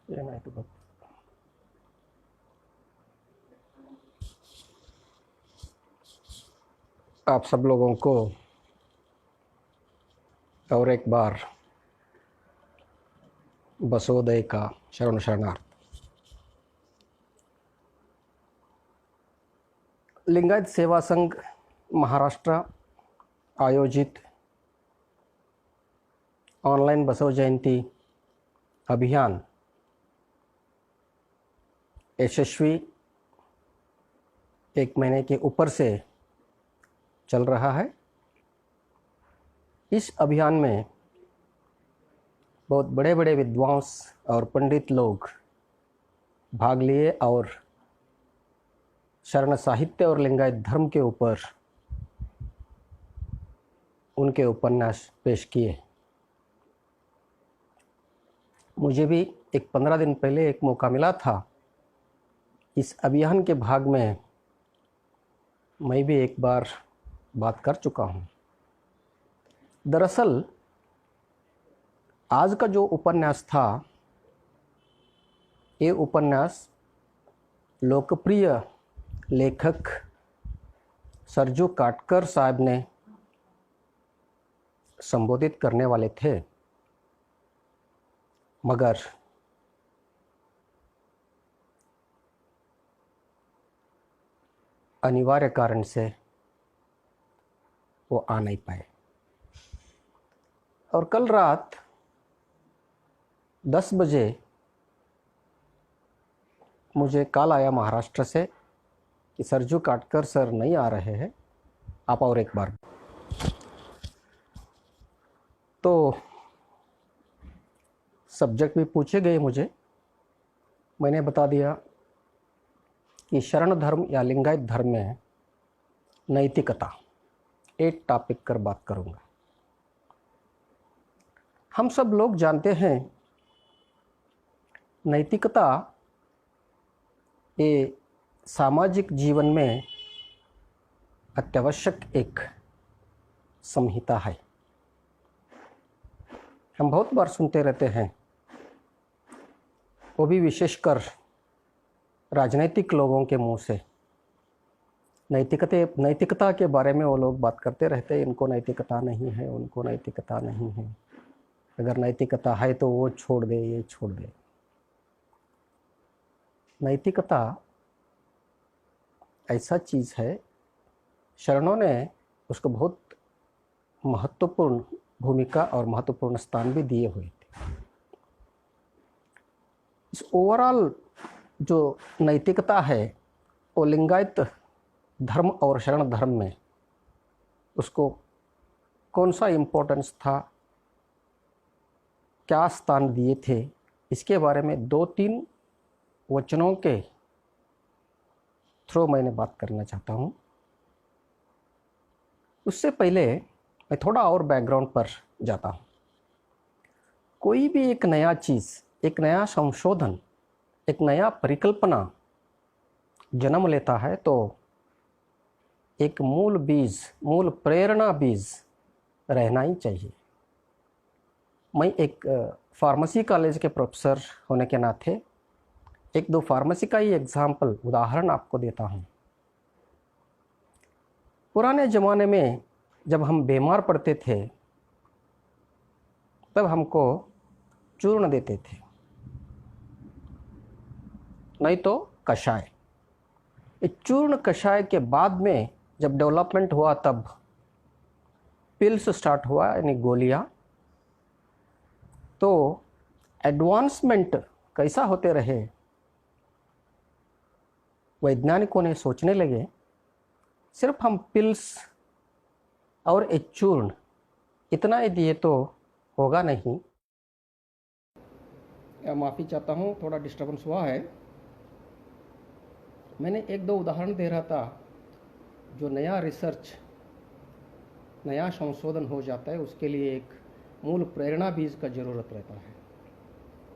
ये नहीं तो बस। आप सब लोगों को और एक बार बसोदय का शरण शरणार्थ। लिंगायत सेवा संघ महाराष्ट्र आयोजित ऑनलाइन बसव जयंती अभियान यशस्वी 1 महीने के ऊपर से चल रहा है। इस अभियान में बहुत बड़े बड़े विद्वांस और पंडित लोग भाग लिए और शरण साहित्य और लिंगायत धर्म के ऊपर उनके उपन्यास पेश किए। मुझे भी 15 दिन पहले एक मौका मिला था। इस अभियान के भाग में मैं भी एक बार बात कर चुका हूँ। दरअसल आज का जो उपन्यास था, ये उपन्यास लोकप्रिय लेखक सरजू काटकर साहब ने संबोधित करने वाले थे, मगर अनिवार्य कारण से वो आ नहीं पाए। और कल रात 10 बजे मुझे कॉल आया महाराष्ट्र से कि सरजू काटकर सर नहीं आ रहे हैं, आप और एक बार। तो सब्जेक्ट भी पूछे गए मुझे। मैंने बता दिया कि शरण धर्म या लिंगायत धर्म में नैतिकता, एक टॉपिक कर बात करूंगा। हम सब लोग जानते हैं नैतिकता ये सामाजिक जीवन में अत्यावश्यक एक संहिता है। हम बहुत बार सुनते रहते हैं, वो भी विशेषकर राजनीतिक लोगों के मुंह से। नैतिकता के बारे में वो लोग बात करते रहते हैं, इनको नैतिकता नहीं है, उनको नैतिकता नहीं है, अगर नैतिकता है तो वो छोड़ दे, ये छोड़ दे। नैतिकता ऐसा चीज़ है, शरणों ने उसको बहुत महत्वपूर्ण भूमिका और महत्वपूर्ण स्थान भी दिए हुए थे। इस ओवरऑल जो नैतिकता है वो लिंगायत धर्म और शरण धर्म में उसको कौन सा इम्पोर्टेंस था, क्या स्थान दिए थे, इसके बारे में 2-3 वचनों के थ्रू मैंने बात करना चाहता हूँ। उससे पहले मैं थोड़ा और बैकग्राउंड पर जाता हूँ। कोई भी एक नया चीज़, एक नया संशोधन, एक नया परिकल्पना जन्म लेता है तो एक मूल बीज, मूल प्रेरणा बीज रहना ही चाहिए। मैं एक फार्मेसी कॉलेज के प्रोफेसर होने के नाते 1-2 फार्मेसी का ही एग्जाम्पल, उदाहरण आपको देता हूँ। पुराने ज़माने में जब हम बीमार पड़ते थे तब हमको चूर्ण देते थे, नहीं तो कषाय। इस चूर्ण कषाय के बाद में जब डेवलपमेंट हुआ तब पिल्स स्टार्ट हुआ, यानी गोलियां। तो एडवांसमेंट कैसा होते रहे, वैज्ञानिकों ने सोचने लगे सिर्फ हम पिल्स और एक चूर्ण इतना ही दिए तो होगा नहीं। माफ़ी चाहता हूँ, थोड़ा डिस्टर्बेंस हुआ है। मैंने 1-2 उदाहरण दे रहा था। जो नया रिसर्च, नया संशोधन हो जाता है उसके लिए एक मूल प्रेरणा बीज का ज़रूरत रहता है।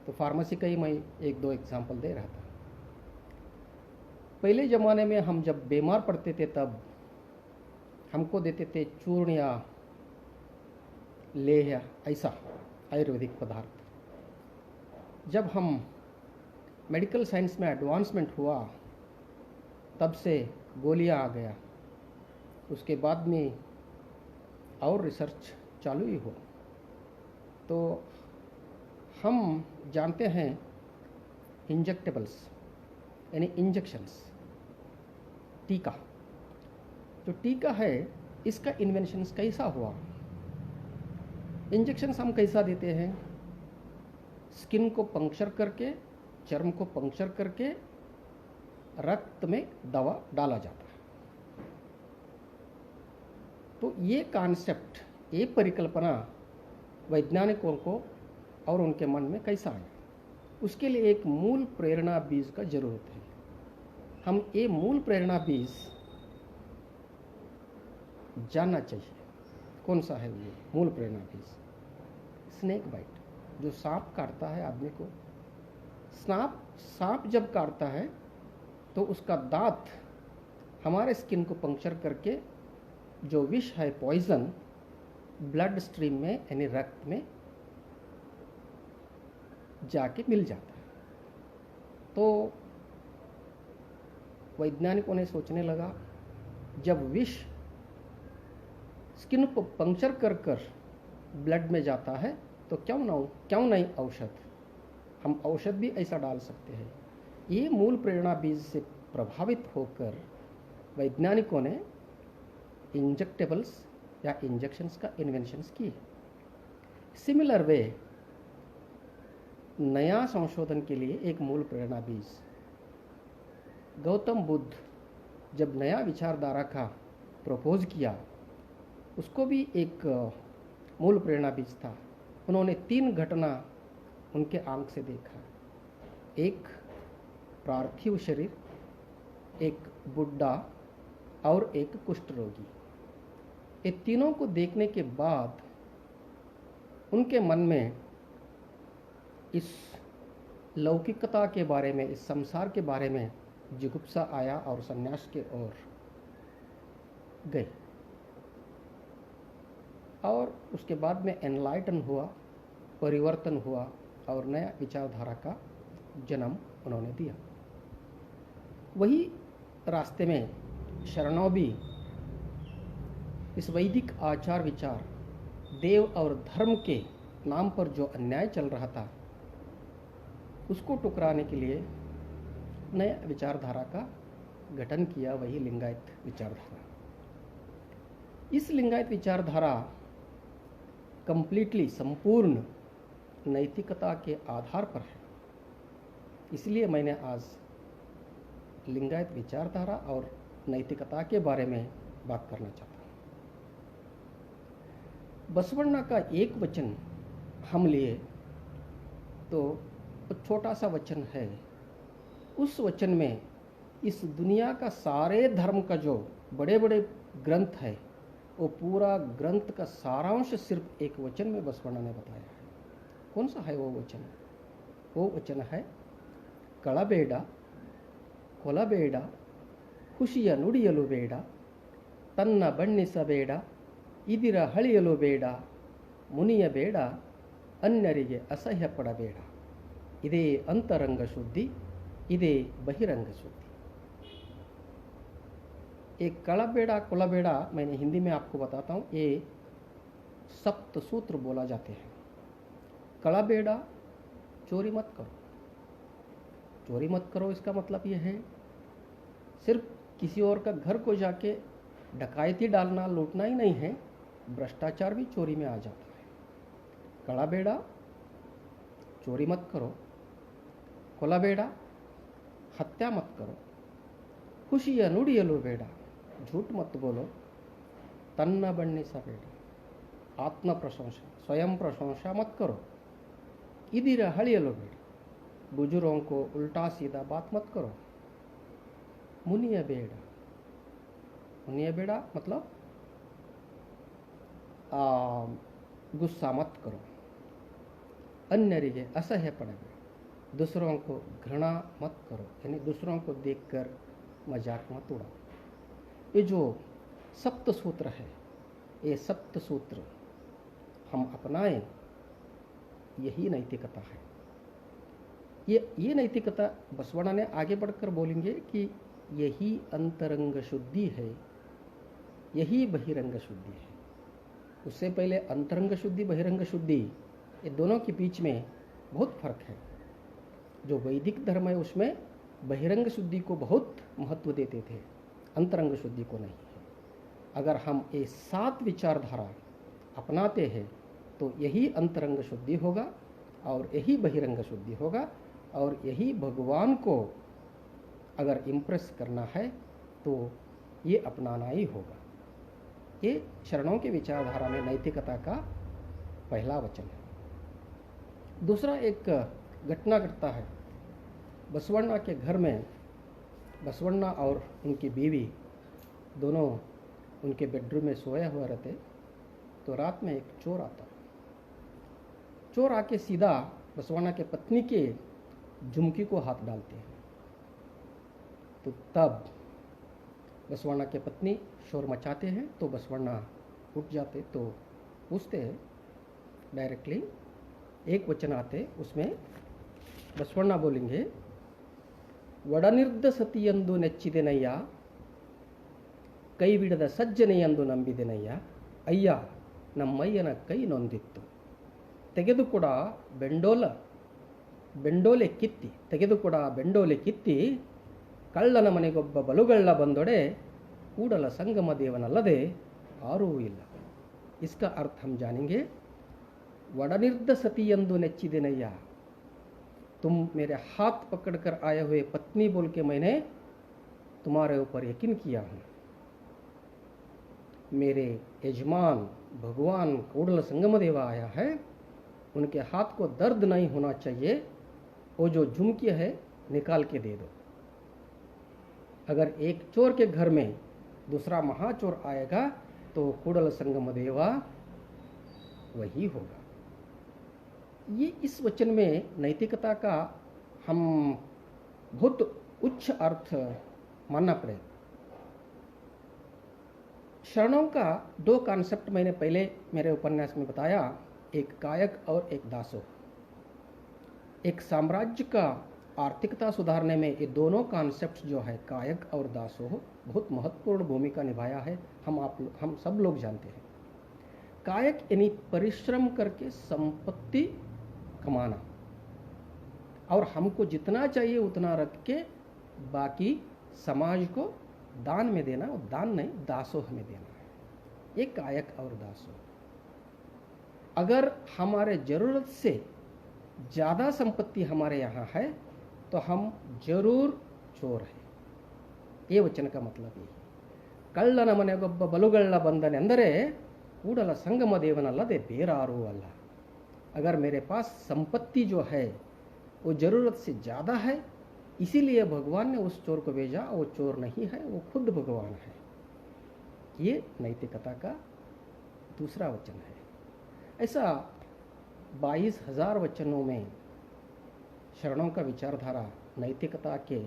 तो फार्मेसी का ही मैं 1-2 एग्जाम्पल दे रहा था। पहले ज़माने में हम जब बीमार पड़ते थे तब हमको देते थे चूर्ण या लेह या ऐसा आयुर्वेदिक पदार्थ। जब हम मेडिकल साइंस में एडवांसमेंट हुआ तब से गोलियां आ गया, उसके बाद में और रिसर्च चालू ही हो। तो हम जानते हैं इंजेक्टेबल्स यानी इंजेक्शंस, टीका। जो टीका है इसका इन्वेंशंस कैसा हुआ? इंजेक्शंस हम कैसा देते हैं? स्किन को पंक्चर करके, चर्म को पंक्चर करके रक्त में दवा डाला जाता है। तो ये कॉन्सेप्ट, ये परिकल्पना वैज्ञानिकों को और उनके मन में कैसा आया? उसके लिए एक मूल प्रेरणा बीज का जरूरत है। हम ये मूल प्रेरणा बीज जानना चाहिए। कौन सा है ये मूल प्रेरणा बीज? स्नेक बाइट, जो सांप काटता है आदमी को। सांप जब काटता है तो उसका दांत हमारे स्किन को पंक्चर करके जो विष है, पॉइजन, ब्लड स्ट्रीम में यानी रक्त में जाके मिल जाता है। तो वैज्ञानिकों ने सोचने लगा, जब विष स्किन को पंक्चर कर कर ब्लड में जाता है तो क्यों नहीं औषध, हम औषध भी ऐसा डाल सकते हैं। ये मूल प्रेरणा बीज से प्रभावित होकर वैज्ञानिकों ने इंजेक्टेबल्स या इंजेक्शंस का इन्वेंशंस किए। सिमिलर वे नया संशोधन के लिए एक मूल प्रेरणा बीज, गौतम बुद्ध जब नया विचारधारा का प्रपोज किया, उसको भी एक मूल प्रेरणा बीज था। उन्होंने 3 घटना उनके आंख से देखा, एक पार्थिव शरीर, एक बुड्ढा और एक कुष्ठ रोगी। ये तीनों को देखने के बाद उनके मन में इस लौकिकता के बारे में, इस संसार के बारे में जिगुप्सा आया और संन्यास के ओर गए। और उसके बाद में एनलाइटन हुआ, परिवर्तन हुआ और नया विचारधारा का जन्म उन्होंने दिया। वही रास्ते में शरणों भी इस वैदिक आचार विचार, देव और धर्म के नाम पर जो अन्याय चल रहा था उसको टुकराने के लिए नया विचारधारा का गठन किया, वही लिंगायत विचारधारा। इस लिंगायत विचारधारा कंप्लीटली, संपूर्ण नैतिकता के आधार पर है। इसलिए मैंने आज लिंगायत विचारधारा और नैतिकता के बारे में बात करना चाहता हूँ। बसवण्णा का एक वचन हम लिए तो छोटा सा वचन है। उस वचन में इस दुनिया का सारे धर्म का जो बड़े बड़े ग्रंथ है, वो पूरा ग्रंथ का सारांश सिर्फ एक वचन में बसवण्णा ने बताया है। कौन सा है वो वचन? वो वचन है, कळಬೇಡ ಕೊಲಬೇಡ ಖುಷಿಯ ನುಡಿಯಲು ಬೇಡ ತನ್ನ ಬಣ್ಣಿಸಬೇಡ ಇದಿರ ಹಳಿಯಲು ಬೇಡ ಮುನಿಯಬೇಡ ಅನ್ಯರಿಗೆ ಅಸಹ್ಯ ಪಡಬೇಡ ಇದೇ ಅಂತರಂಗ ಶುದ್ಧಿ ಇದೇ ಬಹಿರಂಗ ಶುದ್ಧಿ। एक कळಬೇಡ कोलಬೇಡ मैंने हिंदी में आपको बताता हूँ, ये 7 सूत्र बोला जाते हैं। कळಬೇಡ, चोरी मत करो। चोरी मत करो इसका मतलब यह है सिर्फ किसी और का घर को जाके डकैती डालना, लूटना ही नहीं है, भ्रष्टाचार भी चोरी में आ जाता है। कळಬೇಡ, चोरी मत करो। ಕೊಲಬೇಡ, हत्या मत करो। ಖುಷಿಯ ನುಡಿಯಲು ಬೇಡ, झूठ मत बोलो। तन्न बण्ಣಿಸಬೇಡ, आत्म प्रशंसा, स्वयं प्रशंसा मत करो। इदिर हಳಿಯಲು ಬೇಡ, बुजुर्गों को उल्टा सीधा बात मत करो। मुनियಬೇಡ, मुनियಬೇಡ मतलब गुस्सा मत करो। अन्यರಿಗೆ असह्य पड़ेगा, दूसरों को घृणा मत करो, यानी दूसरों को देखकर मजाक मत उड़ाओ। ये जो 7 सूत्र है, ये 7 सूत्र हम अपनाएं, यही नैतिकता है। ये नैतिकता बसवಣ್णा ने आगे बढ़कर बोलेंगे कि यही अंतरंग शुद्धि है, यही बहिरंग शुद्धि है। उससे पहले अंतरंग शुद्धि बहिरंग शुद्धि ये दोनों के बीच में बहुत फर्क है। जो वैदिक धर्म है उसमें बहिरंग शुद्धि को बहुत महत्व देते थे, अंतरंग शुद्धि को नहीं है। अगर हम ये 7 विचारधारा अपनाते हैं तो यही अंतरंग शुद्धि होगा और यही बहिरंग शुद्धि होगा, और यही भगवान को अगर इम्प्रेस करना है तो ये अपनाना ही होगा। ये शरणों के विचारधारा में नैतिकता का पहला वचन है। दूसरा, एक घटना घटता है। बसवण्णा के घर में बसवण्णा और उनकी बीवी दोनों उनके बेडरूम में सोए हुए रहते, तो रात में एक चोर आता। चोर आके सीधा बसवण्णा के पत्नी के झुमकी को हाथ डालते हैं। तो तब बसवण्णा के पत्नी शोर मचाते हैं, तो बसवण्णा उठ जाते, तो पूछते हैं डायरेक्टली, एक वचन आते उसमें बसवण्णा बोलेंगे, ಒಡನಿರ್ದ ಸತಿಯೆಂದು ನೆಚ್ಚಿದೆನಯ್ಯ, ಕೈ ಬಿಡದ ಸಜ್ಜನೆಯೆಂದು ನಂಬಿದೆನಯ್ಯ, ಅಯ್ಯ ನಮ್ಮಯ್ಯನ ಕೈ ನೊಂದಿತ್ತು, ತೆಗೆದುಕೊಡ ಬೆಂಡೋಲೆ ಕಿತ್ತಿ, ತೆಗೆದುಕೊಡ ಬೆಂಡೋಲೆ ಕಿತ್ತಿ, ಕಳ್ಳನ ಮನೆಗೊಬ್ಬ ಬಲುಗಳ್ಳ ಬಂದೊಡೆ, ಕೂಡಲ ಸಂಗಮ ದೇವನಲ್ಲದೆ ಆರೂ ಇಲ್ಲ. इसका अर्थ हम जानेंगे, वडनिर्द सतियंदु नेच्चिदेनಯ್ಯ, तुम मेरे हाथ पकड़कर आए हुए पत्नी बोल के मैंने तुम्हारे ऊपर यकीन किया हूँ. मेरे यजमान भगवान कूडल संगम देवा आया है, उनके हाथ को दर्द नहीं होना चाहिए, वो जो झुमकी है निकाल के दे दो. अगर एक चोर के घर में दूसरा महाचोर आएगा तो कूडल संगम देवा वही होगा. ये इस वचन में नैतिकता का हम बहुत उच्च अर्थ मानना पड़ेगा. शरणों का 2 कॉन्सेप्ट मैंने पहले मेरे उपन्यास में बताया, एक कायक और एक दासोह. एक साम्राज्य का आर्थिकता सुधारने में ये दोनों कॉन्सेप्ट जो है कायक और दासोह बहुत महत्वपूर्ण भूमिका निभाया है. हम सब लोग जानते हैं. कायक यानी परिश्रम करके संपत्ति कमाना और हमको जितना चाहिए उतना रख के बाकी समाज को दान में देना, और दान नहीं दासोह में देना है. ये कायक और दासोह. अगर हमारे जरूरत से ज़्यादा संपत्ति हमारे यहाँ है तो हम जरूर चोर हैं. ये वचन का मतलब ये. ಕಳ್ಳನ ಮನೆಗೊಬ್ಬ ಬಲುಗಳ್ಳ ಬಂದನೆಂದರೆ ಕೂಡಲ ಸಂಗಮ ದೇವನಲ್ಲದೆ ಬೇರಾರೂ ಅಲ್ಲ. अगर मेरे पास संपत्ति जो है वो ज़रूरत से ज़्यादा है, इसीलिए भगवान ने उस चोर को भेजा. वो चोर नहीं है, वो खुद भगवान है. ये नैतिकता का दूसरा वचन है. ऐसा 22,000 वचनों में शरणों का विचारधारा नैतिकता के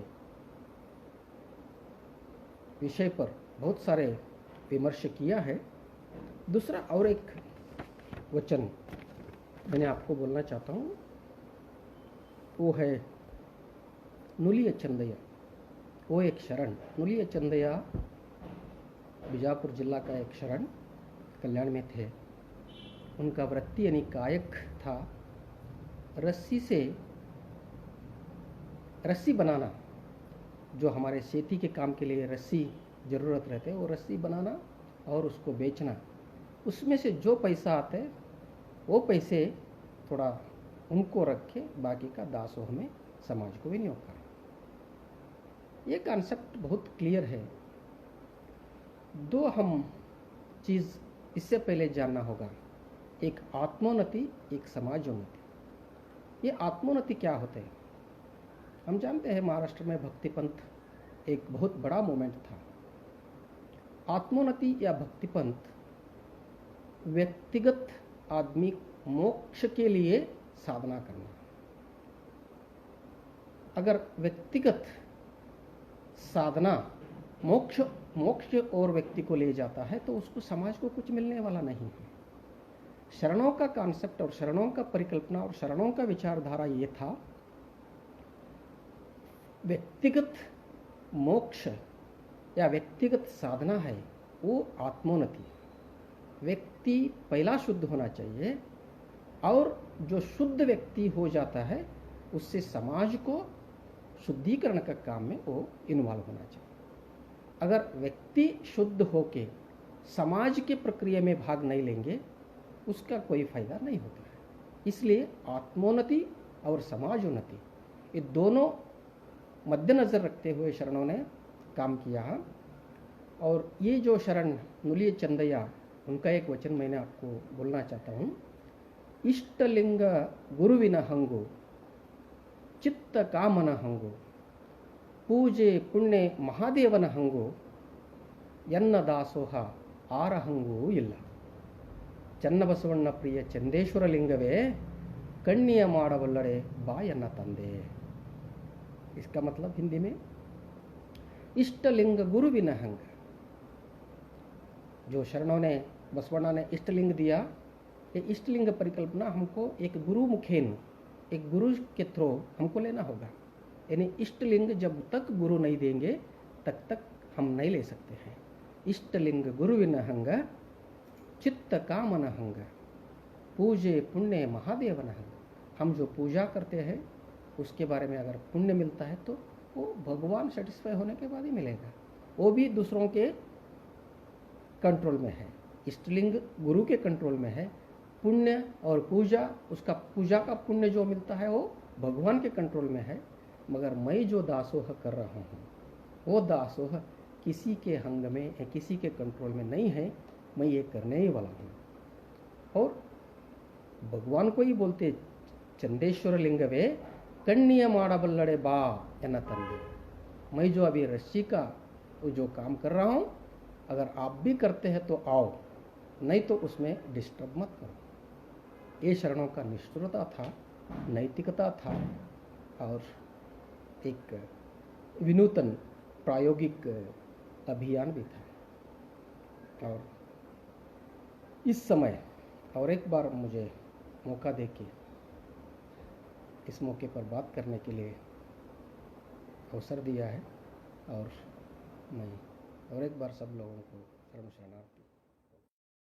विषय पर बहुत सारे विमर्श किया है. दूसरा और एक वचन मैंने आपको बोलना चाहता हूँ, वो है नुलिय चंदया. वो एक शरण, नुलिय चंदया बीजापुर जिला का एक शरण कल्याण में थे. उनका वृत्ति यानी कायक था. रस्सी बनाना, जो हमारे खेती के काम के लिए रस्सी ज़रूरत रहते हैं, वो रस्सी बनाना और उसको बेचना. उसमें से जो पैसा आते वो पैसे थोड़ा उनको रखे, बाकी का दासोह में समाज को विनियोग करें. ये कॉन्सेप्ट बहुत क्लियर है. 2 हम चीज़ इससे पहले जानना होगा, एक आत्मोन्नति, एक समाजोन्नति. ये आत्मोन्नति क्या होते हैं? हम जानते हैं महाराष्ट्र में भक्ति पंथ एक बहुत बड़ा मूवमेंट था. आत्मोन्नति या भक्ति पंथ व्यक्तिगत आदमी मोक्ष के लिए साधना करना. अगर व्यक्तिगत साधना मोक्ष और व्यक्ति को ले जाता है तो उसको समाज को कुछ मिलने वाला नहीं है. शरणों का कॉन्सेप्ट और शरणों का परिकल्पना और शरणों का विचारधारा ये था व्यक्तिगत मोक्ष या व्यक्तिगत साधना है वो आत्मोन्नति। व्यक्ति पहला शुद्ध होना चाहिए और जो शुद्ध व्यक्ति हो जाता है उससे समाज को शुद्धिकरण का काम में वो इन्वॉल्व होना चाहिए। अगर व्यक्ति शुद्ध होके समाज के प्रक्रिया में भाग नहीं लेंगे उसका कोई फायदा नहीं होता है। इसलिए आत्मोन्नति और समाजोन्नति ये दोनों मद्देनजर रखते हुए शरणों ने काम किया है। और ये जो शरण नुलिय चंदैया उनका एक वचन मैंने आपको बोलना चाहता हूँ। इष्टलिंग गुरुविन हंगु चित्त कामन हंगु पूजे पुण्य महादेवन हंगु यन्न दासोह आरहंगु ಇಲ್ಲ। ಚನ್ನಬಸವಣ್ಣ ಪ್ರಿಯ ಚಂದೇಶ್ವರ ಲಿಂಗವೇ ಕಣ್ಣಿಯ ಮಾಡಬಲ್ಲಡೆ ಬಾಯನ್ನ ತಂದೆ। इसका मतलब हिंदी में इष्टलिंग गुरुविन हंग। जो शरणों ने बसवण्णा ने इष्टलिंग दिया, ये इष्टलिंग परिकल्पना हमको एक गुरु मुखेन एक गुरु के थ्रू हमको लेना होगा। यानी इष्टलिंग जब तक गुरु नहीं देंगे तक हम नहीं ले सकते हैं। इष्टलिंग गुरुविन हंग चित्त कामन हंग पूजे पुण्य महादेवन हंग। हम जो पूजा करते हैं उसके बारे में अगर पुण्य मिलता है तो वो भगवान सेटिस्फाई होने के बाद ही मिलेगा। वो भी दूसरों के कंट्रोल में है। इष्टलिंग गुरु के कंट्रोल में है। पुण्य और पूजा, उसका पूजा का पुण्य जो मिलता है वो भगवान के कंट्रोल में है। मगर मैं जो दासोह कर रहा हूँ वो दासोह किसी के हंग में या किसी के कंट्रोल में नहीं है। मैं ये करने ही वाला हूँ। और भगवान को ही बोलते चंदेश्वर लिंगवे कण्णीय माडबल्लड़े बा एन्न तंदे। मैं जो अभी रस्सी का जो काम कर रहा हूँ अगर आप भी करते हैं तो आओ, नहीं तो उसमें डिस्टर्ब मत करो। ये शरणों का निष्ठुरता था, नैतिकता था और एक विनूतन प्रायोगिक अभियान भी था। और इस समय और एक बार मुझे मौका देके इस मौके पर बात करने के लिए अवसर दिया है और मैं और एक बार सब लोगों को शरण शरणार्थी